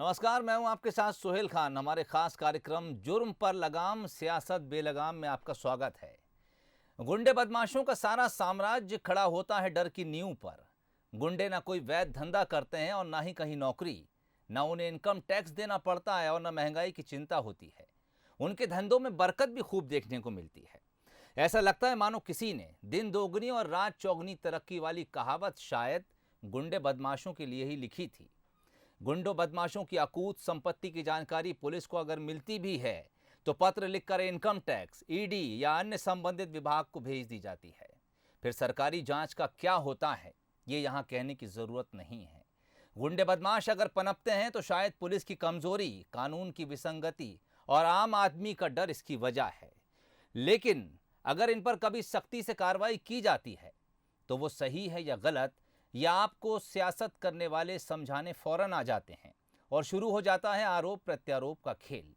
नमस्कार, मैं हूं आपके साथ सुहेल खान। हमारे खास कार्यक्रम जुर्म पर लगाम सियासत बेलगाम में आपका स्वागत है। गुंडे बदमाशों का सारा साम्राज्य खड़ा होता है डर की नींव पर। गुंडे ना कोई वैध धंधा करते हैं और ना ही कहीं नौकरी, ना उन्हें इनकम टैक्स देना पड़ता है और ना महंगाई की चिंता होती है। उनके धंधों में बरकत भी खूब देखने को मिलती है। ऐसा लगता है मानो किसी ने दिन दोगुनी और रात चौगुनी तरक्की वाली कहावत शायद गुंडे बदमाशों के लिए ही लिखी थी। गुंडों बदमाशों की अकूत संपत्ति की जानकारी पुलिस को अगर मिलती भी है तो पत्र लिखकर इनकम टैक्स, ईडी या अन्य संबंधित विभाग को भेज दी जाती है। फिर सरकारी जांच का क्या होता है ये यहां कहने की जरूरत नहीं है। गुंडे बदमाश अगर पनपते हैं तो शायद पुलिस की कमजोरी, कानून की विसंगति और आम आदमी का डर इसकी वजह है। लेकिन अगर इन पर कभी सख्ती से कार्रवाई की जाती है तो वो सही है या गलत, या आपको सियासत करने वाले समझाने फौरन आ जाते हैं और शुरू हो जाता है आरोप प्रत्यारोप का खेल।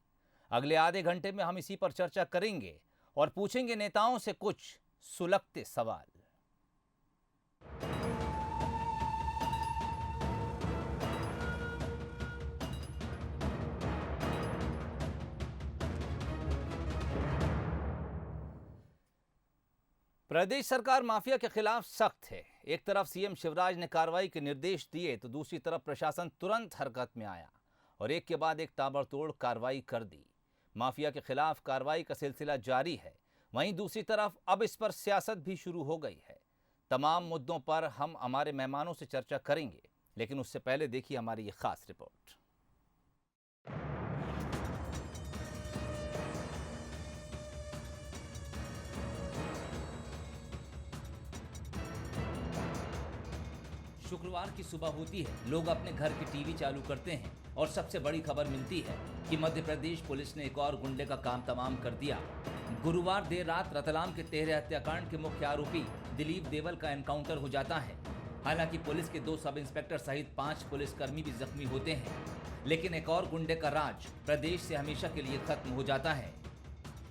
अगले आधे घंटे में हम इसी पर चर्चा करेंगे और पूछेंगे नेताओं से कुछ सुलगते सवाल। प्रदेश सरकार माफिया के खिलाफ सख्त है। एक तरफ सीएम शिवराज ने कार्रवाई के निर्देश दिए तो दूसरी तरफ प्रशासन तुरंत हरकत में आया और एक के बाद एक ताबड़तोड़ कार्रवाई कर दी। माफिया के खिलाफ कार्रवाई का सिलसिला जारी है। वहीं दूसरी तरफ अब इस पर सियासत भी शुरू हो गई है। तमाम मुद्दों पर हम हमारे मेहमानों से चर्चा करेंगे, लेकिन उससे पहले देखिए हमारी ये खास रिपोर्ट। शुक्रवार की सुबह होती है, लोग अपने घर की टीवी चालू करते हैं और सबसे बड़ी खबर मिलती है कि मध्य प्रदेश पुलिस ने एक और गुंडे का काम तमाम कर दिया। गुरुवार देर रात रतलाम के तेहरे हत्याकांड के मुख्य आरोपी दिलीप देवल का एनकाउंटर हो जाता है। हालांकि पुलिस के 2 सब इंस्पेक्टर सहित 5 पुलिसकर्मी भी जख्मी होते हैं, लेकिन एक और गुंडे का राज प्रदेश से हमेशा के लिए खत्म हो जाता है।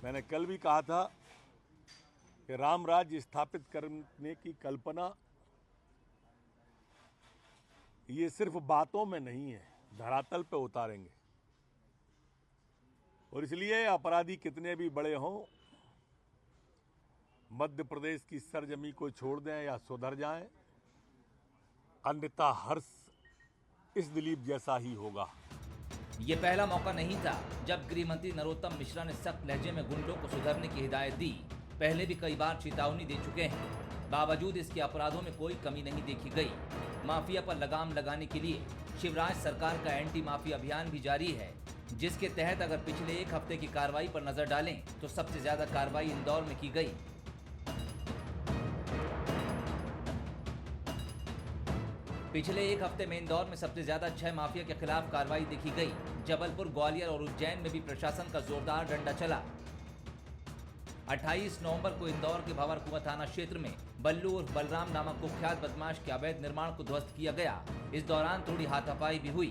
मैंने कल भी कहा था कि राम राज्य स्थापित करने की कल्पना ये सिर्फ बातों में नहीं है, धरातल पे उतारेंगे। और इसलिए अपराधी कितने भी बड़े हों, मध्य प्रदेश की सरजमी को छोड़ दें या सुधर जाएं, अन्यथा हर्ष इस दिलीप जैसा ही होगा। ये पहला मौका नहीं था जब गृह मंत्री नरोत्तम मिश्रा ने सख्त लहजे में गुंडों को सुधरने की हिदायत दी। पहले भी कई बार चेतावनी दे चुके हैं, बावजूद इसके अपराधों में कोई कमी नहीं देखी गई। माफिया पर लगाम लगाने के लिए शिवराज सरकार का एंटी माफिया अभियान भी जारी है, जिसके तहत अगर पिछले एक हफ्ते की कार्रवाई पर नजर डालें तो सबसे ज्यादा कार्रवाई इंदौर में की गई। पिछले एक हफ्ते में इंदौर में सबसे ज्यादा 6 माफिया के खिलाफ कार्रवाई देखी गई। जबलपुर, ग्वालियर और उज्जैन में भी प्रशासन का जोरदार डंडा चला। 28 नवंबर को इंदौर के भंवरकुआं थाना क्षेत्र में बल्लू उर्फ बलराम नामक कुख्यात बदमाश के अवैध निर्माण को ध्वस्त किया गया। इस दौरान थोड़ी हाथापाई भी हुई।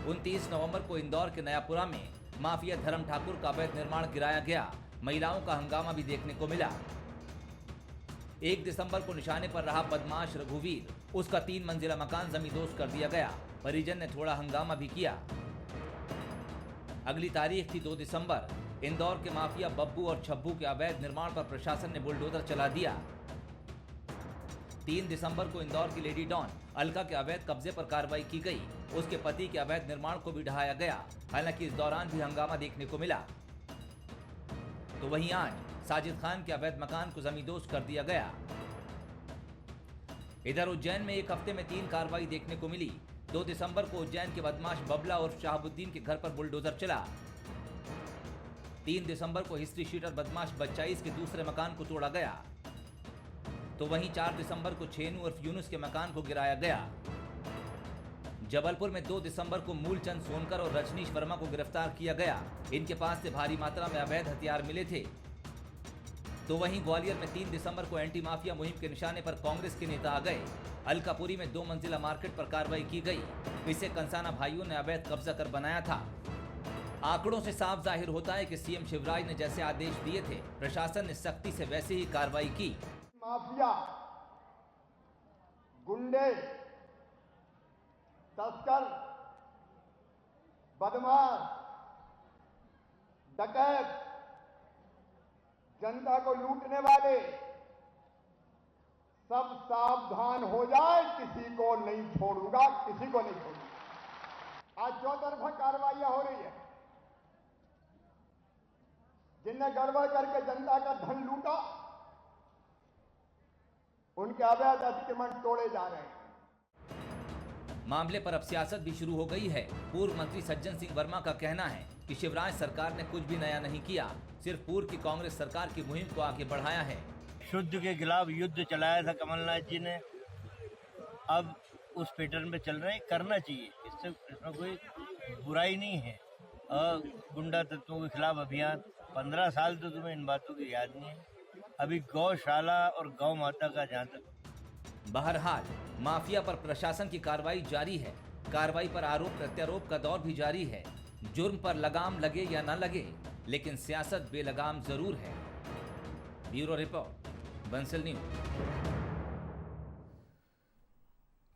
29 नवंबर को इंदौर के नयापुरा में माफिया धर्म ठाकुर का अवैध निर्माण गिराया गया। महिलाओं का हंगामा भी देखने को मिला। 1 दिसंबर को निशाने पर रहा बदमाश रघुवीर, उसका 3 मंजिला मकान जमींदोज कर दिया गया। परिजन ने थोड़ा हंगामा भी किया। अगली तारीख थी 2 दिसंबर। इंदौर के माफिया बब्बू और छब्बू के अवैध निर्माण पर प्रशासन ने बुलडोजर चला दिया। 3 दिसंबर को इंदौर की लेडी डॉन अलका के अवैध कब्जे पर कार्रवाई की गई। उसके पति के अवैध निर्माण को भी ढहाया गया। हालांकि इस दौरान भी हंगामा देखने को मिला। तो वहीं आज साजिद खान के अवैध मकान को जमींदोज कर दिया गया। इधर उज्जैन में एक हफ्ते में 3 कार्रवाई देखने को मिली। 2 दिसंबर को उज्जैन के बदमाश बबला और शाहबुद्दीन के घर पर बुलडोजर चला। 3 दिसंबर को हिस्ट्री शीटर बदमाश बच्चाईस के दूसरे मकान को तोड़ा गया। तो वहीं 4 दिसंबर को छेनू उर्फ यूनुस के मकान को गिराया गया। जबलपुर में 2 दिसंबर को मूलचंद सोनकर और रजनीश वर्मा को गिरफ्तार किया गया। इनके पास से भारी मात्रा में अवैध हथियार मिले थे। तो वहीं ग्वालियर में 3 दिसंबर को एंटी माफिया मुहिम के निशाने पर कांग्रेस के नेता आ गए। अलकापुरी में 2 मंजिला मार्केट पर कार्रवाई की गई। इसे कंसाना भाइयों ने अवैध कब्जा कर बनाया था। आंकड़ों से साफ जाहिर होता है कि सीएम शिवराज ने जैसे आदेश दिए थे, प्रशासन ने सख्ती से वैसे ही कार्रवाई की। माफिया, गुंडे, तस्कर बदमाश, डकैत, जनता को लूटने वाले सब सावधान हो जाए, किसी को नहीं छोड़ूंगा, किसी को नहीं छोड़ूंगा। आज चौतरफा कार्रवाइयां हो रही है। जिनने गड़बड़ करके जनता का धन लूटा, उनके अवैध अतिक्रमण तोड़े जा रहे हैं। मामले पर अब सियासत भी शुरू हो गई है। पूर्व मंत्री सज्जन सिंह वर्मा का कहना है कि शिवराज सरकार ने कुछ भी नया नहीं किया, सिर्फ पूर्व की कांग्रेस सरकार की मुहिम को आगे बढ़ाया है। शुद्ध के खिलाफ युद्ध चलाया था कमलनाथ जी ने, अब उस पैटर्न पे चल रहे हैं। करना चाहिए, इसमें कोई बुराई नहीं है। और गुंडा तत्वों के खिलाफ अभियान 15 साल तो तुम्हें इन बातों की याद नहीं है। अभी गौशाला और गौ माता का जहाँ तक बहरहाल माफिया पर प्रशासन की कार्रवाई जारी है। कार्रवाई पर आरोप प्रत्यारोप का दौर भी जारी है। जुर्म पर लगाम लगे या न लगे, लेकिन सियासत बेलगाम जरूर है। Bureau report, Bansal news.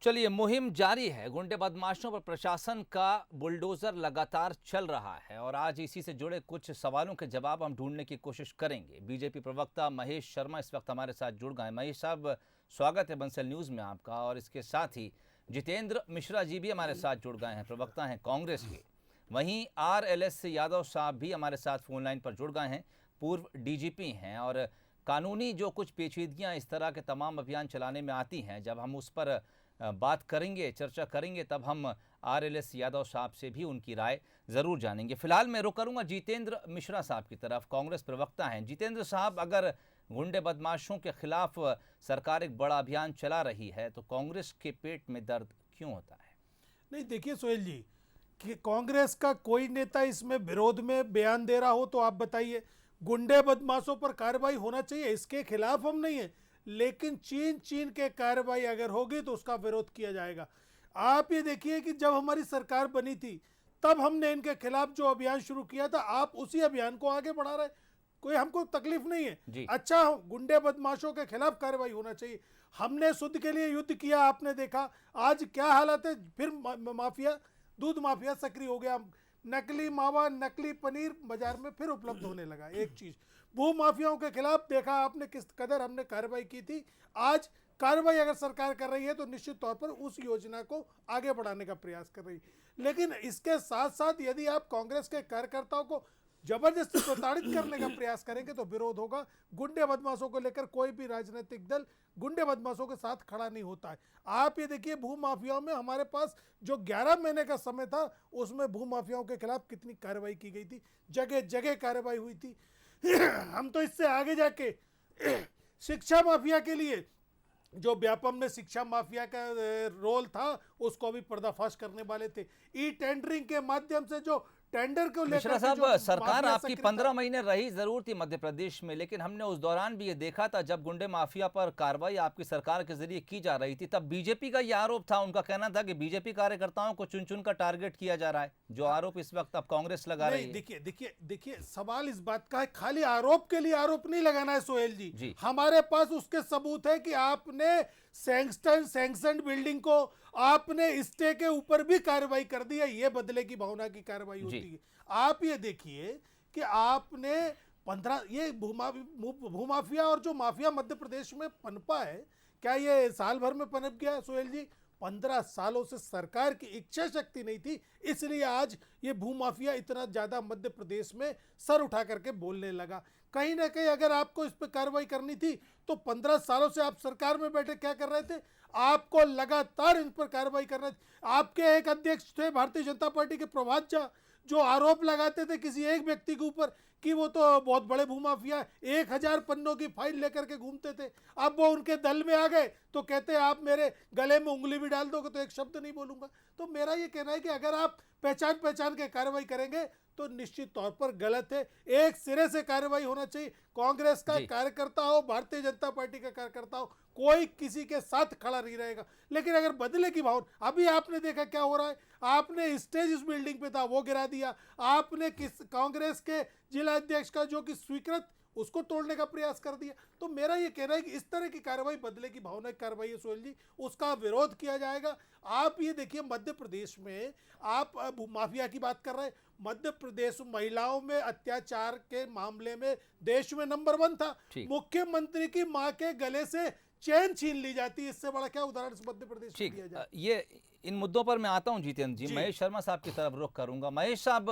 चलिए, मुहिम जारी है। गुंडे बदमाशों पर प्रशासन का बुलडोजर लगातार चल रहा है और आज इसी से जुड़े कुछ सवालों के जवाब हम ढूंढने की कोशिश करेंगे। बीजेपी प्रवक्ता महेश शर्मा इस वक्त हमारे साथ जुड़ गए। महेश साहब, स्वागत है बंसल न्यूज में आपका। और इसके साथ ही जितेंद्र मिश्रा जी भी हमारे साथ जुड़ गए हैं, प्रवक्ता हैं कांग्रेस के। वहीं RLS यादव साहब भी हमारे साथ फोन लाइन पर जुड़ गए हैं, पूर्व DGP हैं और कानूनी जो कुछ पेचीदगियां इस तरह के तमाम अभियान चलाने में आती हैं, जब हम उस पर बात करेंगे, चर्चा करेंगे, तब हम RLS यादव साहब से भी उनकी राय ज़रूर जानेंगे। फिलहाल मैं रुक करूँगा जितेंद्र मिश्रा साहब की तरफ, कांग्रेस प्रवक्ता हैं। जितेंद्र साहब, अगर गुंडे बदमाशों के खिलाफ सरकार एक बड़ा अभियान चला रही है तो कांग्रेस के पेट में दर्द क्यों होता है? नहीं, देखिए सोहेल जी, कि कांग्रेस का कोई नेता इसमें विरोध में बयान दे रहा हो तो आप बताइए। गुंडे बदमाशों पर कार्रवाई होना चाहिए, इसके खिलाफ हम नहीं है, लेकिन चीन के कार्रवाई अगर होगी तो उसका विरोध किया जाएगा। आप ये देखिए कि जब हमारी सरकार बनी थी तब हमने इनके खिलाफ जो अभियान शुरू किया था, आप उसी अभियान को आगे बढ़ा रहे, कोई हमको तकलीफ नहीं है। अच्छा, गुंडे बदमाशों के खिलाफ कार्रवाई होना चाहिए। हमने शुद्ध के लिए युद्ध किया, आपने देखा आज क्या हालत है। फिर माफिया, दूध माफिया सक्रिय हो गया, नकली मावा, नकली पनीर बाजार में फिर उपलब्ध होने लगा। एक चीज, भू माफियाओं के खिलाफ देखा आपने किस कदर हमने कार्रवाई की थी। आज कार्रवाई अगर सरकार कर रही है तो निश्चित तौर पर उस योजना को आगे बढ़ाने का प्रयास कर रही है। लेकिन इसके साथ साथ यदि आप कांग्रेस के कार्यकर्ताओं को जबरदस्ती प्रताड़ित करने का प्रयास करेंगे तो विरोध होगा। गुंडे बदमाशों को लेकर कोई भी राजनीतिक दल गुंडे बदमाशों के साथ खड़ा नहीं होता है। आप ये देखिए, भू माफियाओं में हमारे पास जो 11 महीने का समय था, उसमें भू माफियाओं के खिलाफ कितनी कार्रवाई की गई थी, जगह जगह कार्रवाई हुई थी। हम तो इससे आगे जाके शिक्षा माफिया के लिए जो व्यापम में शिक्षा माफिया का रोल था उसको भी पर्दाफाश करने वाले थे। ई टेंडरिंग के माध्यम से जो टेंडर को लेकर मिश्रा साहब, सरकार आपकी 15 महीने रही जरूर थी मध्य प्रदेश में, लेकिन हमने उस दौरान भी ये देखा था जब गुंडे माफिया पर कार्रवाई आपकी सरकार के जरिए की जा रही थी, तब बीजेपी का ये आरोप था, उनका कहना था कि बीजेपी कार्यकर्ताओं को चुन चुन कर टारगेट किया जा रहा है, जो आरोप इस वक्त अब कांग्रेस लगा रही है। देखिए सवाल इस बात का है, खाली आरोप के लिए आरोप नहीं लगाना है सोहेल जी। हमारे पास उसके सबूत है कि आपने सैंक्शन बिल्डिंग को आपने स्टे के ऊपर भी कार्रवाई कर दी है। ये बदले की भावना की कार्रवाई होती है। आप ये देखिए कि आपने 15 ये भूमाफिया और जो माफिया मध्य प्रदेश में पनपा है, क्या ये साल भर में पनप गया सोहेल जी? 15 सालों से सरकार की इच्छा शक्ति नहीं थी, इसलिए आज ये भूमाफिया इतना ज्यादा मध्य प्रदेश में सर उठा करके बोलने लगा। कहीं ना कहीं अगर आपको इस पर कार्रवाई करनी थी तो 15 सालों से आप सरकार में बैठे क्या कर रहे थे? आपको लगातार इन पर कार्रवाई करना। आपके एक अध्यक्ष थे भारतीय जनता पार्टी के, प्रभात झा, जो आरोप लगाते थे किसी एक व्यक्ति के ऊपर कि वो तो बहुत बड़े भूमाफिया, 1000 पन्नों की फाइल लेकर के घूमते थे। अब वो उनके दल में आ गए तो कहते हैं आप मेरे गले में उंगली भी डाल दोगे तो एक शब्द नहीं बोलूंगा। तो मेरा ये कहना है कि अगर आप पहचान के कार्रवाई करेंगे तो निश्चित तौर पर गलत है। एक सिरे से कार्रवाई होना चाहिए। कांग्रेस का कार्यकर्ता हो, भारतीय जनता पार्टी का कार्यकर्ता हो, कोई किसी के साथ खड़ा नहीं रहेगा। लेकिन अगर बदले की भावना, अभी आपने देखा क्या हो रहा है, आपने स्टेज उस बिल्डिंग पे था वो गिरा दिया, आपने किस कांग्रेस के जिला अध्यक्ष का जो कि स्वीकृत उसको तोड़ने का प्रयास कर दिया। तो मेरा ये कहना है कि इस तरह की कार्रवाई, बदले की भावना की कार्रवाई है सोहेल जी, उसका विरोध किया जाएगा। आप ये देखिए, मध्य प्रदेश में आप भूमाफिया की बात कर रहे हैं, मध्य प्रदेश महिलाओं में अत्याचार के मामले में देश में नंबर 1 था। ठीक। मुख्यमंत्री की मां के गले से चैन छीन ली जाती है, इससे बड़ा क्या उदाहरण मध्य प्रदेश में दिया ठीक, जाए। ये इन मुद्दों पर मैं आता हूं जितेंद्र जी। जी। महेश शर्मा साहब की तरफ रुख करूंगा। महेश साहब,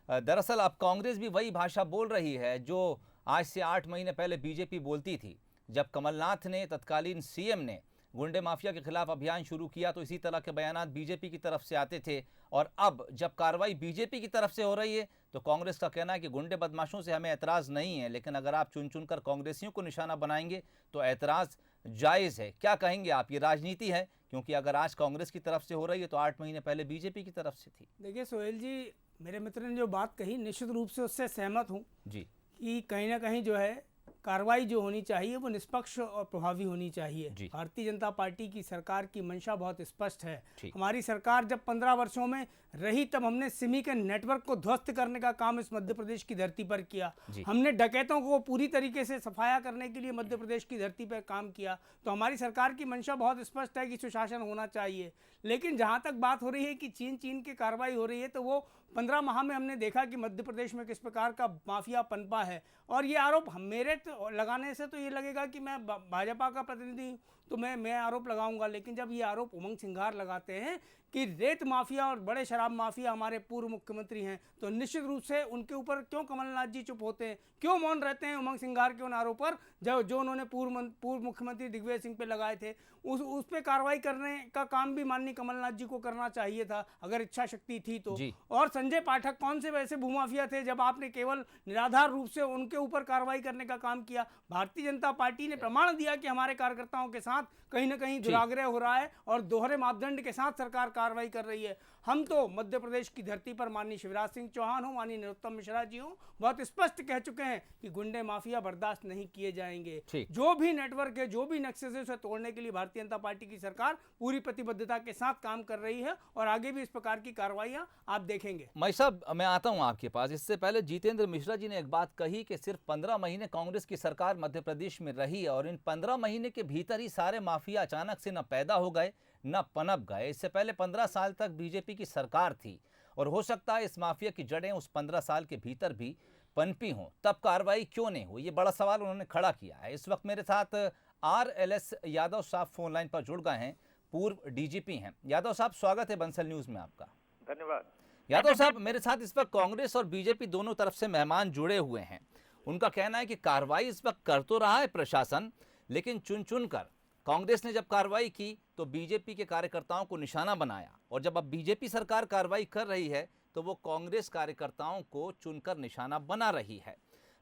दरअसल अब कांग्रेस भी वही भाषा बोल रही है जो आज से 8 महीने पहले बीजेपी बोलती थी। जब कमलनाथ ने, तत्कालीन सीएम ने, गुंडे माफिया के खिलाफ अभियान शुरू किया तो इसी तरह के बयानात बीजेपी की तरफ से आते थे। और अब जब कार्रवाई बीजेपी की तरफ से हो रही है तो कांग्रेस का कहना है कि गुंडे बदमाशों से हमें एतराज़ नहीं है, लेकिन अगर आप चुन चुन कर कांग्रेसियों को निशाना बनाएंगे तो एतराज़ जायज़ है। क्या कहेंगे आप? ये राजनीति है, क्योंकि अगर आज कांग्रेस की तरफ से हो रही है तो 8 महीने पहले बीजेपी की तरफ से थी। देखिए सोहेल जी, मेरे मित्र ने जो बात कही निश्चित रूप से उससे सहमत हूँ जी। कि कहीं ना कहीं जो है कार्रवाई जो होनी चाहिए वो निष्पक्ष और प्रभावी होनी चाहिए। जी। भारतीय जनता पार्टी की सरकार की मंशा बहुत स्पष्ट है। ठीक। हमारी सरकार जब 15 वर्षों में रही तब हमने सिमी के नेटवर्क को ध्वस्त करने का काम इस मध्य प्रदेश की धरती पर किया। जी। हमने डकैतों को पूरी तरीके से सफाया करने के लिए मध्य प्रदेश की धरती पर काम किया। तो हमारी सरकार की मंशा बहुत स्पष्ट है कि सुशासन होना चाहिए। लेकिन जहाँ तक बात हो रही है कि चीन की कार्रवाई हो रही है, तो वो 15 माह में हमने देखा कि मध्य प्रदेश में किस प्रकार का माफिया पनपा है। और ये आरोप मेरे तो लगाने से तो ये लगेगा कि मैं भाजपा का प्रतिनिधि हूँ तो मैं आरोप लगाऊंगा, लेकिन जब ये आरोप उमंग सिंघार लगाते हैं कि रेत माफिया और बड़े शराब माफिया हमारे पूर्व मुख्यमंत्री हैं, तो निश्चित रूप से उनके ऊपर क्यों कमलनाथ जी चुप होते हैं, क्यों मौन रहते हैं उमंग सिंघार के उन आरोपों पर जो उन्होंने पूर्व मुख्यमंत्री दिग्विजय सिंह पे लगाए थे। उस पे कार्रवाई करने का काम भी माननीय कमलनाथ जी को करना चाहिए था अगर इच्छा शक्ति थी तो। और संजय पाठक कौन से वैसे भूमाफिया थे जब आपने केवल निराधार रूप से उनके ऊपर कार्रवाई करने का काम किया? भारतीय जनता पार्टी ने प्रमाण दिया कि हमारे कार्यकर्ताओं के साथ कहीं ना कहीं दुराग्रह हो रहा है और दोहरे मापदंड के साथ सरकार कार्रवाई कर रही है। हम तो मध्य प्रदेश की धरती पर माननीय शिवराज सिंह चौहान हो, माननीय नरोत्तम मिश्रा जी हो, बहुत स्पष्ट कह चुके हैं कि गुंडे माफिया बर्दाश्त नहीं किए जाएंगे। जो भी नेटवर्क है, जो भी नक्शे से उसे तोड़ने के लिए भारतीय जनता पार्टी की सरकार पूरी प्रतिबद्धता के साथ काम कर रही है और आगे भी इस प्रकार की कार्रवाइयां आप देखेंगे। मैं साहब, मैं आता हूं आपके पास। इससे पहले जितेंद्र मिश्रा जी ने एक बात कही कि सिर्फ 15 महीने कांग्रेस की सरकार मध्य प्रदेश में रही और इन 15 महीने के भीतर ही सारे माफिया अचानक से न पैदा हो गए न पनप गए। इससे पहले 15 साल तक बीजेपी की सरकार थी और हो सकता है इस माफिया की जड़ें उस 15 साल के भीतर भी पनपी हों, तब कार्रवाई क्यों नहीं हुई? ये बड़ा सवाल उन्होंने खड़ा किया है। इस वक्त मेरे साथ RLS यादव साहब फोन लाइन पर जुड़ गए हैं, पूर्व डीजीपी हैं। यादव साहब, स्वागत है बंसल न्यूज में आपका। धन्यवाद। यादव साहब, मेरे साथ इस वक्त कांग्रेस और बीजेपी दोनों तरफ से मेहमान जुड़े हुए हैं। उनका कहना है कि कार्रवाई इस वक्त कर तो रहा है प्रशासन, लेकिन चुन चुन कर कांग्रेस ने जब कार्रवाई की तो बीजेपी के कार्यकर्ताओं को निशाना बनाया, और जब अब बीजेपी सरकार कार्रवाई कर रही है तो वो कांग्रेस कार्यकर्ताओं को चुनकर निशाना बना रही है।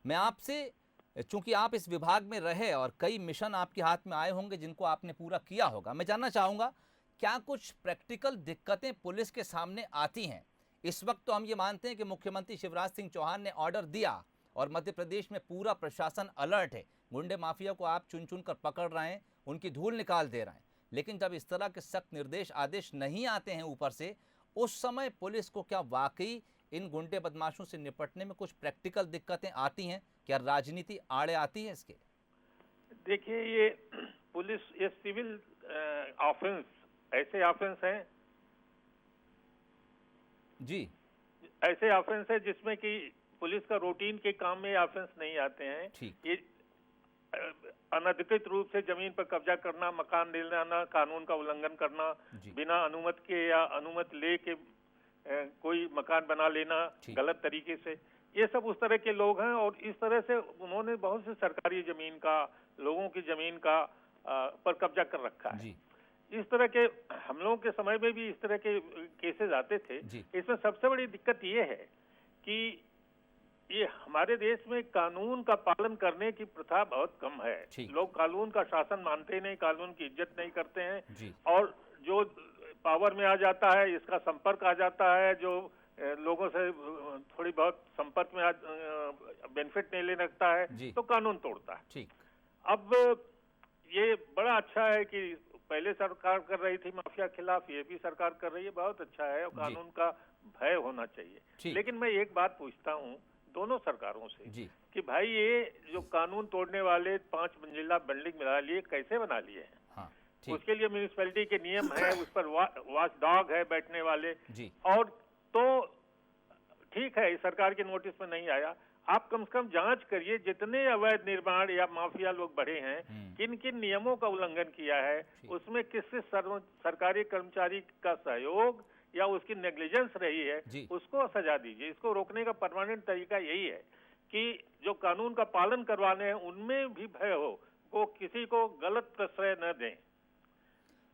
मैं आपसे, चूंकि आप इस विभाग में रहे और कई मिशन आपके हाथ में आए होंगे जिनको आपने पूरा किया होगा, मैं जानना चाहूँगा क्या कुछ प्रैक्टिकल दिक्कतें पुलिस के सामने आती हैं? इस वक्त तो हम ये मानते हैं कि मुख्यमंत्री शिवराज सिंह चौहान ने ऑर्डर दिया और मध्य प्रदेश में पूरा प्रशासन अलर्ट है, गुंडे माफिया को आप चुन चुन कर पकड़ रहे हैं, उनकी धूल निकाल दे रहे हैं। लेकिन जब इस तरह के सख्त निर्देश आदेश नहीं आते हैं ऊपर से, उस समय पुलिस को क्या वाकई इन गुंडे बदमाशों से निपटने में कुछ प्रैक्टिकल दिक्कतें आती हैं? क्या राजनीति आड़े आती है इसके? देखिए, ये पुलिस, ये सिविल ऑफेंस, ऐसे ऑफेंस हैं जी, ऐसे ऑफेंस है जिसमें कि पुलिस का रूटीन के काम में ऑफेंस नहीं आते हैं। ये अनधिकृत रूप से जमीन पर कब्जा करना, मकान लेना, कानून का उल्लंघन करना, बिना अनुमति के या अनुमति ले के कोई मकान बना लेना गलत तरीके से, ये सब उस तरह के लोग हैं। और इस तरह से उन्होंने बहुत से सरकारी जमीन का, लोगों की जमीन का पर कब्जा कर रखा है। इस तरह के हम लोगों के समय में भी इस तरह के केसेस आते थे। इसमें सबसे बड़ी दिक्कत ये है कि ये हमारे देश में कानून का पालन करने की प्रथा बहुत कम है। लोग कानून का शासन मानते नहीं, कानून की इज्जत नहीं करते हैं, और जो पावर में आ जाता है, इसका संपर्क आ जाता है, जो लोगों से थोड़ी बहुत संपर्क में बेनिफिट नहीं लेने लगता है, तो कानून तोड़ता है। अब ये बड़ा अच्छा है कि पहले सरकार कर रही थी माफिया खिलाफ, ये भी सरकार कर रही है, बहुत अच्छा है, और कानून का भय होना चाहिए। लेकिन मैं एक बात पूछता हूँ, दोनों सरकारों से जी कि भाई ये जो कानून तोड़ने वाले 5 मंजिला बिल्डिंग बना लिए कैसे बना लिए हैं। हाँ ठीक उसके लिए म्यूनिसिपैलिटी के नियम है, उस पर वॉच डॉग है बैठने वाले, जी और तो ठीक है इस सरकार के नोटिस में नहीं आया। आप कम से कम जांच करिए जितने अवैध निर्माण या माफिया लोग बढ़े हैं, किन किन नियमों का उल्लंघन किया है, उसमें किस सरकारी कर्मचारी का सहयोग या उसकी नेग्लिजेंस रही है, जी। उसको सजा दीजिए। इसको रोकने का परमानेंट तरीका यही है कि जो कानून का पालन करवाने हैं उनमें भी भय हो, वो किसी को गलत प्रश्रय न दें।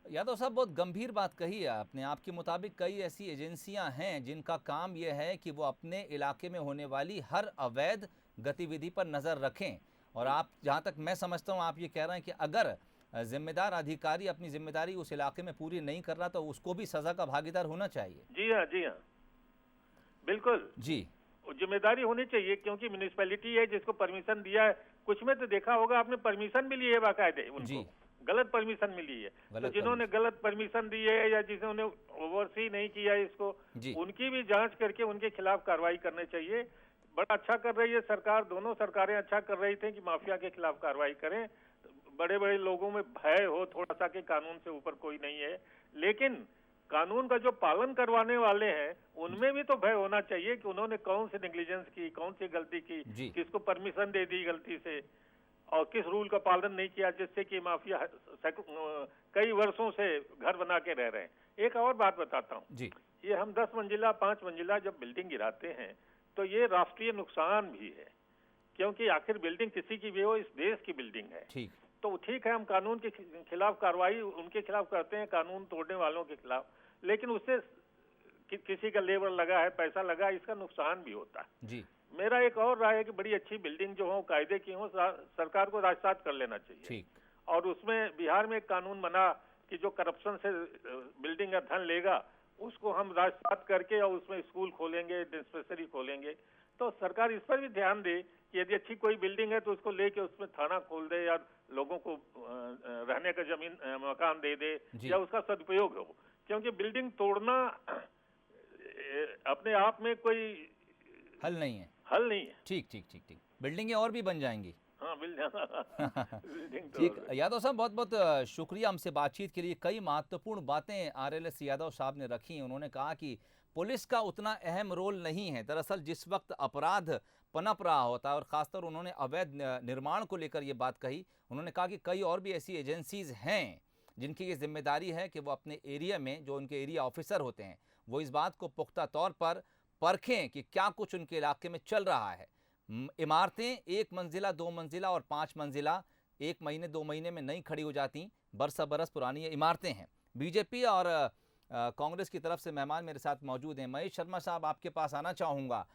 यादव साहब बहुत गंभीर बात कही है आपने। आपके मुताबिक कई ऐसी एजेंसियां हैं जिनका काम यह है कि वो अपने इलाके में होने वाली हर अवैध गतिविधि पर नज़र रखें, और आप जहां तक मैं समझता हूं आप ये कह रहे हैं कि अगर जिम्मेदार अधिकारी अपनी जिम्मेदारी उस इलाके में पूरी नहीं कर रहा तो उसको भी सजा का भागीदार होना चाहिए। जी हाँ, जी हाँ, बिल्कुल जी जिम्मेदारी होनी चाहिए, क्योंकि म्यूनिसिपैलिटी है जिसको परमिशन दिया है। कुछ में तो देखा होगा आपने, परमिशन भी ली है बाकायदे, उनको गलत परमिशन मिली है। तो जिन्होंने गलत परमिशन दी है या जिन्होंने ओवरसी नहीं किया इसको, उनकी भी जांच करके उनके खिलाफ कार्रवाई करनी चाहिए। बड़ा अच्छा कर रही है सरकार, दोनों सरकारें अच्छा कर रही थी कि माफिया के खिलाफ कार्रवाई करें। बड़े बड़े लोगों में भय हो थोड़ा सा कि कानून से ऊपर कोई नहीं है, लेकिन कानून का जो पालन करवाने वाले हैं उनमें भी तो भय होना चाहिए कि उन्होंने कौन सी नेग्लिजेंस की, कौन सी गलती की, किसको परमिशन दे दी गलती से, और किस रूल का पालन नहीं किया जिससे कि माफिया कई वर्षों से घर बना के रह रहे हैं। एक और बात बताता हूँ, ये हम 10 मंजिला 5 मंजिला जब बिल्डिंग गिराते हैं तो ये राष्ट्रीय नुकसान भी है, क्योंकि आखिर बिल्डिंग किसी की भी हो, इस देश की बिल्डिंग है। तो ठीक है हम कानून के खिलाफ कार्रवाई उनके खिलाफ करते हैं, कानून तोड़ने वालों के खिलाफ, लेकिन उससे किसी का लेबर लगा है, पैसा लगा है, इसका नुकसान भी होता है। जी मेरा एक और राय है कि बड़ी अच्छी बिल्डिंग जो हो कायदे की हो, सरकार को राजसात कर लेना चाहिए। और उसमें बिहार में एक कानून बना कि जो करप्शन से बिल्डिंग का धन लेगा उसको हम राजसात करके और उसमें स्कूल खोलेंगे, डिस्पेंसरी खोलेंगे। तो सरकार इस पर भी ध्यान दे कि यदि अच्छी कोई बिल्डिंग है तो उसको लेके उसमें थाना खोल दे या लोगों को रहने का जमीन मकान दे दे या उसका सदुपयोग हो, क्योंकि बिल्डिंग तोड़ना अपने आप में कोई हल नहीं है। ठीक ठीक ठीक ठीक, बिल्डिंगें और भी बन जाएंगी। हाँ बिल्डिंग ठीक। यादव साहब बहुत बहुत शुक्रिया हमसे बातचीत के लिए। कई महत्वपूर्ण बातें आरएलएस यादव साहब ने रखी। उन्होंने कहा कि पुलिस का उतना अहम रोल नहीं है। दरअसल जिस वक्त अपराध पनप रहा होता है, और ख़ासतौर उन्होंने अवैध निर्माण को लेकर ये बात कही, उन्होंने कहा कि कई और भी ऐसी एजेंसीज़ हैं जिनकी ये जिम्मेदारी है कि वो अपने एरिया में जो उनके एरिया ऑफिसर होते हैं वो इस बात को पुख्ता तौर पर परखें कि क्या कुछ उनके इलाके में चल रहा है। इमारतें 1 मंजिला 2 मंजिला और 5 मंजिला 1 महीने 2 महीने में नहीं खड़ी हो जाती, बरसा बरस पुरानी ये इमारतें हैं। बीजेपी और कांग्रेस की तरफ से मेहमान मेरे साथ मौजूद हैं। महेश शर्मा साहब, आपके पास आना चाहूँगा।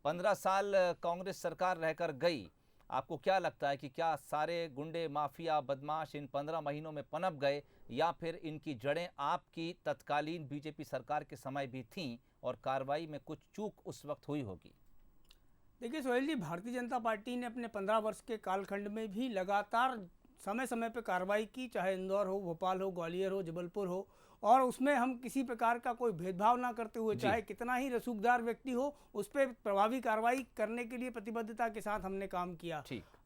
15 साल कांग्रेस सरकार रहकर गई, आपको क्या लगता है कि क्या सारे गुंडे माफिया बदमाश इन 15 महीनों में पनप गए, या फिर इनकी जड़ें आपकी तत्कालीन बीजेपी सरकार के समय भी थीं और कार्रवाई में कुछ चूक उस वक्त हुई होगी? देखिए सोहेल जी, भारतीय जनता पार्टी ने अपने 15 वर्ष के कालखंड में भी लगातार समय समय पर कार्रवाई की, चाहे इंदौर हो, भोपाल हो, ग्वालियर हो, जबलपुर हो, और उसमें हम किसी प्रकार का कोई भेदभाव ना करते हुए, चाहे कितना ही रसूखदार व्यक्ति हो, उस पर प्रभावी कार्रवाई करने के लिए प्रतिबद्धता के साथ हमने काम किया।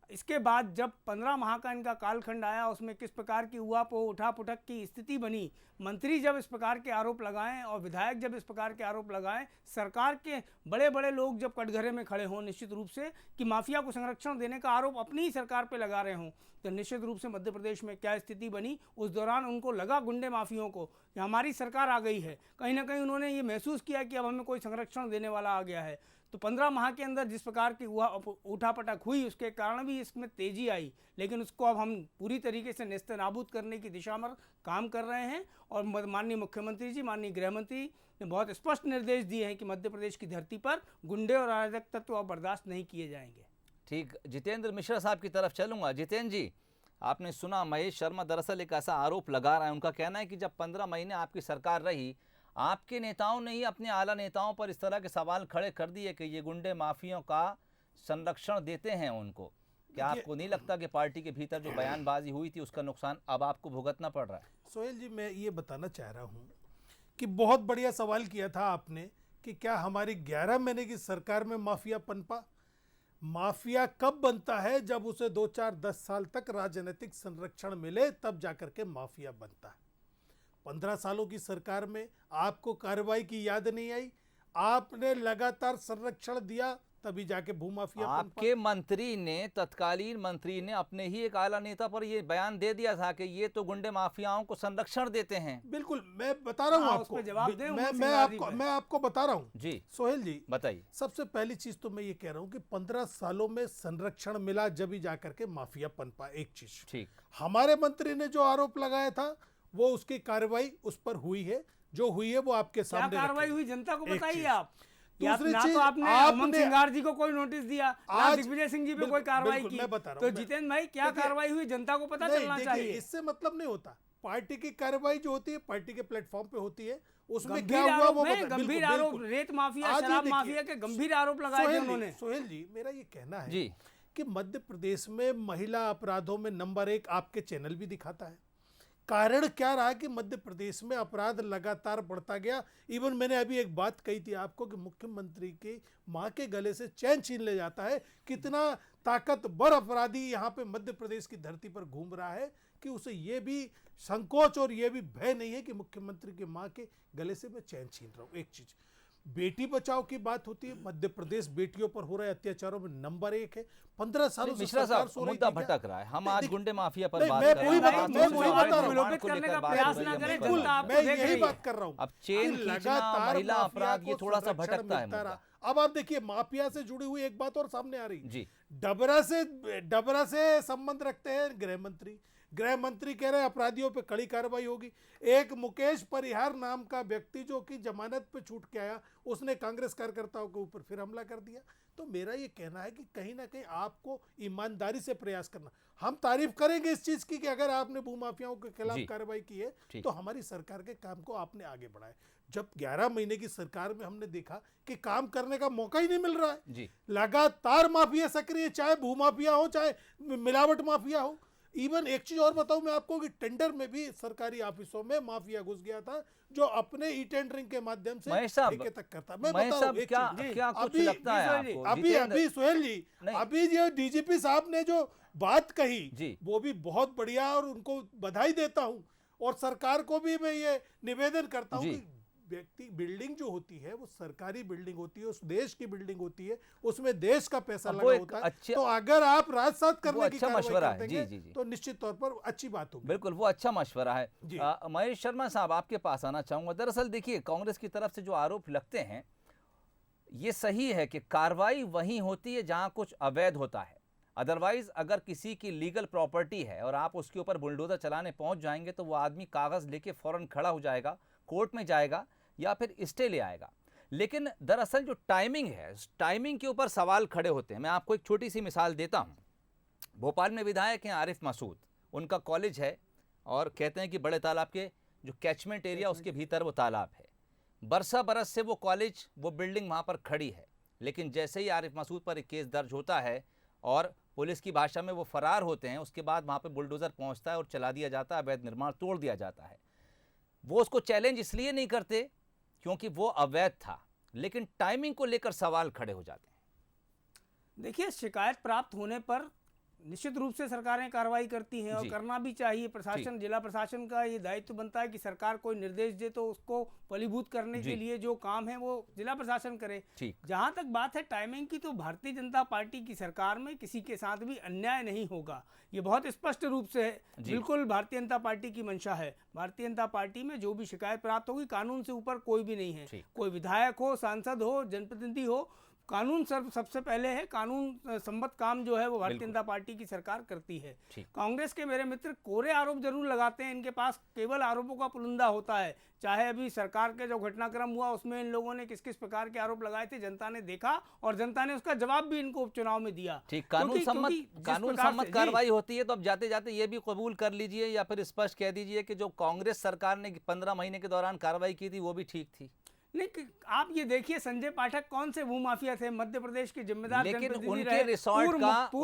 इसके बाद जब 15 माह का इनका कालखंड आया, उसमें किस प्रकार की उहापोह उठापुठक की स्थिति बनी, मंत्री जब इस प्रकार के आरोप लगाएं और विधायक जब इस प्रकार के आरोप लगाएं, सरकार के बड़े बड़े लोग जब कटघरे में खड़े हों निश्चित रूप से कि माफिया को संरक्षण देने का आरोप अपनी ही सरकार पे लगा रहे हों, तो निश्चित रूप से मध्य प्रदेश में क्या स्थिति बनी। उस दौरान उनको लगा, गुंडे माफियों को, कि हमारी सरकार आ गई है। कहीं ना कहीं उन्होंने ये महसूस किया कि अब हमें कोई संरक्षण देने वाला आ गया है। तो 15 माह के अंदर जिस प्रकार की उठापटक हुई, उसके कारण भी इसमें तेजी आई, लेकिन उसको अब हम पूरी तरीके से नेस्तनाबूद करने की दिशा में काम कर रहे हैं। और माननीय मुख्यमंत्री जी, माननीय गृह मंत्री ने बहुत स्पष्ट निर्देश दिए हैं कि मध्य प्रदेश की धरती पर गुंडे और अराजक तत्व अब बर्दाश्त नहीं किए जाएंगे। ठीक, जितेंद्र मिश्रा साहब की तरफ चलूंगा। जितेंद्र जी, आपने सुना महेश शर्मा दरअसल एक ऐसा आरोप लगा रहा है। उनका कहना है कि जब 15 महीने आपकी सरकार रही, आपके नेताओं ने ही अपने आला नेताओं पर इस तरह के सवाल खड़े कर दिए कि ये गुंडे माफियों का संरक्षण देते हैं उनको। क्या आपको नहीं लगता कि पार्टी के भीतर जो बयानबाजी हुई थी उसका नुकसान अब आपको भुगतना पड़ रहा है? सोहेल जी, मैं ये बताना चाह रहा हूँ कि बहुत बढ़िया सवाल किया था आपने कि क्या हमारी 11 महीने की सरकार में माफिया पनपा। माफिया कब बनता है? जब उसे 2-4-10 साल तक राजनीतिक संरक्षण मिले, तब जाकर के माफिया बनता है। 15 सालों की सरकार में आपको कार्रवाई की याद नहीं आई, आपने लगातार संरक्षण दिया, तभी जाके भूमाफिया आपके मंत्री ने, तत्कालीन मंत्री ने अपने ही एक आला नेता पर ये बयान दे दिया था कि ये तो गुंडे माफियाओं को संरक्षण देते हैं। बिल्कुल, मैं बता रहा हूँ हाँ, आपको, उस पे जवाब दें मैं आपको बता रहा हूँ जी, सोहेल जी। बताइए। सबसे पहली चीज तो मैं ये कह रहा हूँ कि 15 सालों में संरक्षण मिला, जब ही जाकर के माफिया पनपा। एक चीज, ठीक, हमारे मंत्री ने जो आरोप लगाया था, वो उसकी कार्रवाई उस पर हुई है, जो हुई है वो आपके क्या सामने कार्रवाई रखी है। हुई जनता को एक बताइए चीज। आप। या दूसरी ना चीज, तो आपने उमंग सिंगार जी को कोई नोटिस दिया, ना आज दिग्विजय सिंह जी पे कोई बिल्कुल, कार्रवाई बिल्कुल, की। मैं बता रहा तो हूं, जितेंद्र भाई, क्या देखिए, कार्रवाई हुई जनता को पता नहीं, चलना देखिए, चाहिए। इससे मतलब नहीं होता। पार्टी की कार्रवाई जो होती है पार्टी के प्लेटफॉर्म पे होती है, उसमें गंभीर क्या हुआ आरोप वो हैं, बता- गंभीर बिल्कुल, आरोप, बिल्कुल। रेत माफिया, आज ये शराब देखिए, माफिया के गंभीर आरोप लगाए थे उन्होंने। सोहेल जी, मेरा ये कहना है जी, कि मध्य प्रदेश में महिला अपराधों में नंबर 1 आपके चैनल भी दिखाता है। कारण क्या रहा कि मध्य प्रदेश में अपराध लगातार बढ़ता गया। इवन मैंने अभी एक बात कही थी आपको कि मुख्यमंत्री की मां के गले से चैन छीन ले जाता है। कितना ताकतवर अपराधी यहाँ पे मध्य प्रदेश की धरती पर घूम रहा है कि उसे ये भी संकोच और ये भी भय नहीं है कि मुख्यमंत्री की मां के गले से मैं चैन छीन रहा हूँ। एक चीज, बेटी बचाओ की बात होती है, मध्य प्रदेश बेटियों पर हो रहे अत्याचारों में नंबर 1 है। 15 सालों से मिश्रा सरकार साहब, सो रही मुद्दा थी क्या? भटक रहा है। हम आज देखिए, गुंडे माफिया पर नहीं, बात मैं कर वही रहे हैं। बता- आप मैं दूसरे वही वार्ड बता रहा हूं। निर्माण विलोपित को करने लेकर का बात प्रयास हो रही ना है, करें, मैं बिल्कुल, जनता आपको मैं देख यही रही बात कर रहा हूँ। अब चेन कि खींचना, लगातार महिला माफिया अपराध, ये को थोड़ा सा संरक्षण भटकता है मिलता मुद्दा। रहा। अब आप देखिए, माफिया से जुड़ी हुई एक बात और सामने आ रही। जी, डबरा से संबंध रखते हैं गृह मंत्री कह रहे हैं अपराधियों पे कड़ी कार्रवाई होगी। एक मुकेश परिहार नाम का व्यक्ति जो कि जमानत पे छूट के आया, उसने कांग्रेस कार्यकर्ताओं के ऊपर फिर हमला कर दिया। तो मेरा ये कहना है कि कहीं ना कहीं आपको ईमानदारी से प्रयास करना। हम तारीफ करेंगे इस चीज की कि अगर आपने भूमाफियाओं के खिलाफ जी, कार्रवाई की है, ठीक। तो हमारी सरकार के काम को आपने आगे बढ़ाया। जब 11 महीने की सरकार में हमने देखा कि काम करने का मौका ही नहीं मिल रहा है, जी, लगातार माफिया सक्रिय, चाहे भूमाफिया हो चाहे मिलावट माफिया हो। इवन एक चीज और बताऊं मैं आपको कि टेंडर में भी सरकारी ऑफिसों में माफिया घुस गया था, जो अपने ई टेंडरिंग के माध्यम से महेश साहब, ठेके तक करता। मैं महेश बताऊं साहब, एक क्या चीज, क्या कुछ अभी- लगता है सोहेल जी, आपको? अभी जितेंद्र- अभी सोहेल जी, नहीं। अभी जो डीजीपी साहब ने जो बात कही, जी, वो भी बहुत बढ़िया और उनको बधाई देता हूं। और सरकार को भी मैं ये निवेदन करता हूं जी। कि व्यक्ति बिल्डिंग जो होती है वो सरकारी बिल्डिंग होती है, उस देश की बिल्डिंग होती है, उसमें देश का पैसा अब वो लगा एक होता है। अच्छा- तो अगर आप राजसात वो करने की अच्छा कार्रवाई मशवरा कर है। देंगे, जी, जी, जी। तो निश्चित तौर पर अच्छी बात होगी। बिल्कुल, वो अच्छा मशवरा है। जी। महेश शर्मा साहब, आपके पास आना चाहूंगा। दरअसल देखिए, कांग्रेस की तरफ से जो आरोप लगते हैं, ये सही है कि कार्रवाई वहीं होती है जहां कुछ अवैध होता है। अदरवाइज अगर किसी की लीगल प्रॉपर्टी है और आप उसके ऊपर बुलडोजर चलाने पहुंच जाएंगे, तो वो आदमी कागज लेके फौरन खड़ा हो जाएगा, कोर्ट में जाएगा या फिर स्टे ले आएगा। लेकिन दरअसल जो टाइमिंग है, उस टाइमिंग के ऊपर सवाल खड़े होते हैं। मैं आपको एक छोटी सी मिसाल देता हूं। भोपाल में विधायक हैं आरिफ मसूद, उनका कॉलेज है और कहते हैं कि बड़े तालाब के जो कैचमेंट एरिया, उसके भीतर वो तालाब है। बरसा बरस से वो कॉलेज, वो बिल्डिंग वहाँ पर खड़ी है। लेकिन जैसे ही आरिफ मसूद पर एक केस दर्ज होता है और पुलिस की भाषा में वो फरार होते हैं, उसके बाद वहाँ पर बुलडोज़र पहुँचता है और चला दिया जाता है, अवैध निर्माण तोड़ दिया जाता है। वो उसको चैलेंज इसलिए नहीं करते क्योंकि वो अवैध था, लेकिन टाइमिंग को लेकर सवाल खड़े हो जाते हैं। देखिए, शिकायत प्राप्त होने पर निश्चित रूप से सरकारें कार्रवाई करती हैं और जी। करना भी चाहिए। प्रशासन, जिला प्रशासन का ये दायित्व बनता है कि सरकार कोई निर्देश दे तो उसको फलीभूत करने जी। के लिए जो काम है वो जिला प्रशासन करे। ठीक। जहां तक बात है टाइमिंग की, तो भारतीय जनता पार्टी की सरकार में किसी के साथ भी अन्याय नहीं होगा, ये बहुत स्पष्ट रूप से है। जी। बिल्कुल भारतीय जनता पार्टी की मंशा है। भारतीय जनता पार्टी में जो भी शिकायत प्राप्त होगी, कानून से ऊपर कोई भी नहीं है। ठीक। कोई विधायक हो, सांसद हो, जनप्रतिनिधि हो, कानून सबसे पहले है। कानून सम्मत काम जो है वो भारतीय जनता पार्टी की सरकार करती है। ठीक। कांग्रेस के मेरे मित्र कोरे आरोप जरूर लगाते हैं, इनके पास केवल आरोपों का पुलिंदा होता है। चाहे अभी सरकार के जो घटनाक्रम हुआ उसमें इन लोगों ने किस किस प्रकार के आरोप लगाए थे, जनता ने देखा और जनता ने उसका जवाब भी इनको उपचुनाव में दिया। ठीक, कानून सम्मत कार्रवाई होती है। तो अब जाते जाते ये भी कबूल कर लीजिए या फिर स्पष्ट कह दीजिए कि जो कांग्रेस सरकार ने 15 महीने के दौरान कार्रवाई की थी वो भी ठीक थी। नहीं आप ये देखिए, संजय पाठक कौन से भूमाफिया थे, मध्य प्रदेश के जिम्मेदार लेकिन जनप्रतिनिधि उनके रहे, रिसोर्ट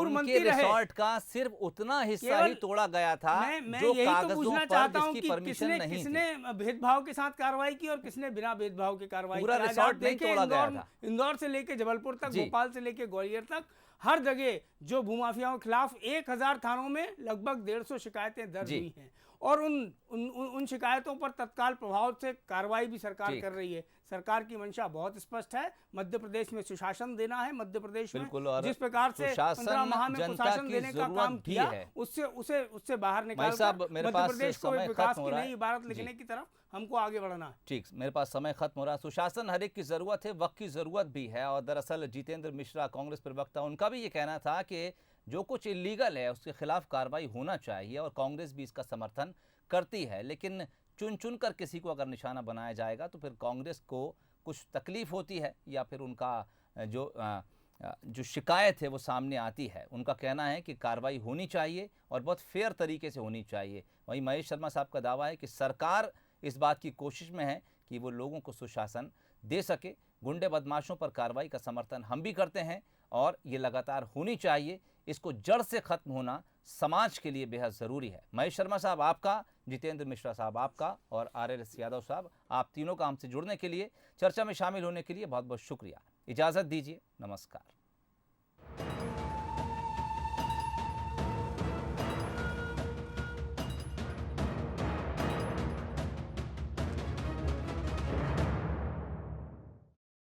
मंत्री रहे। रिसोर्ट का सिर्फ उतना हिस्सा ही केवल तोड़ा गया था मैं जो यही तो कागजों पूछना पर चाहता हूं जिसकी कि परमिशन नहीं थी। किसने भेदभाव के साथ कार्रवाई की और किसने बिना भेदभाव के कार्रवाई पूरा की। आज रिसोर्ट आप नहीं देखिए, तोड़ा गया था। इंदौर से लेके जबलपुर तक, जी। भोपाल से लेके ग्वालियर तक, हर जगह जो भूमाफियाओं के खिलाफ 1000 थानों में लगभग 150 शिकायतें दर्ज जी। हुई हैं और उन शिकायतों पर तत्काल प्रभाव से कार्रवाई भी सरकार ठीक। कर रही है। सरकार की मंशा बहुत स्पष्ट है, मध्य प्रदेश में सुशासन देना है। मध्य प्रदेश में बिल्कुल, और जिस प्रकार से सुशासन 15 माह में जनता सुशासन की देने का जरूरत काम भी किया, है। उससे बाहर निकाल साहब, मेरे मध्य पास प्रदेश को समय विकास खत्म हो की रहा है। नई इबारत जी। लिखने की तरफ हमको आगे बढ़ना है। ठीक, मेरे पास समय खत्म हो रहा है। सुशासन हर एक की जरूरत है, वक्त की जरूरत भी है। और दरअसल जितेंद्र मिश्रा, कांग्रेस प्रवक्ता, उनका भी ये कहना था कि जो कुछ इलीगल है उसके खिलाफ कार्रवाई होना चाहिए और कांग्रेस भी इसका समर्थन करती है। लेकिन चुन चुन कर किसी को अगर निशाना बनाया जाएगा तो फिर कांग्रेस को कुछ तकलीफ होती है या फिर उनका जो शिकायत है वो सामने आती है। उनका कहना है कि कार्रवाई होनी चाहिए और बहुत फेयर तरीके से होनी चाहिए। वहीं महेश शर्मा साहब का दावा है कि सरकार इस बात की कोशिश में है कि वो लोगों को सुशासन दे सके। गुंडे बदमाशों पर कार्रवाई का समर्थन हम भी करते हैं और ये लगातार होनी चाहिए। इसको जड़ से खत्म होना समाज के लिए बेहद ज़रूरी है। महेश शर्मा साहब आपका, जितेंद्र मिश्रा साहब आपका और RLS यादव साहब, आप तीनों का हमसे जुड़ने के लिए, चर्चा में शामिल होने के लिए बहुत बहुत शुक्रिया। इजाज़त दीजिए, नमस्कार।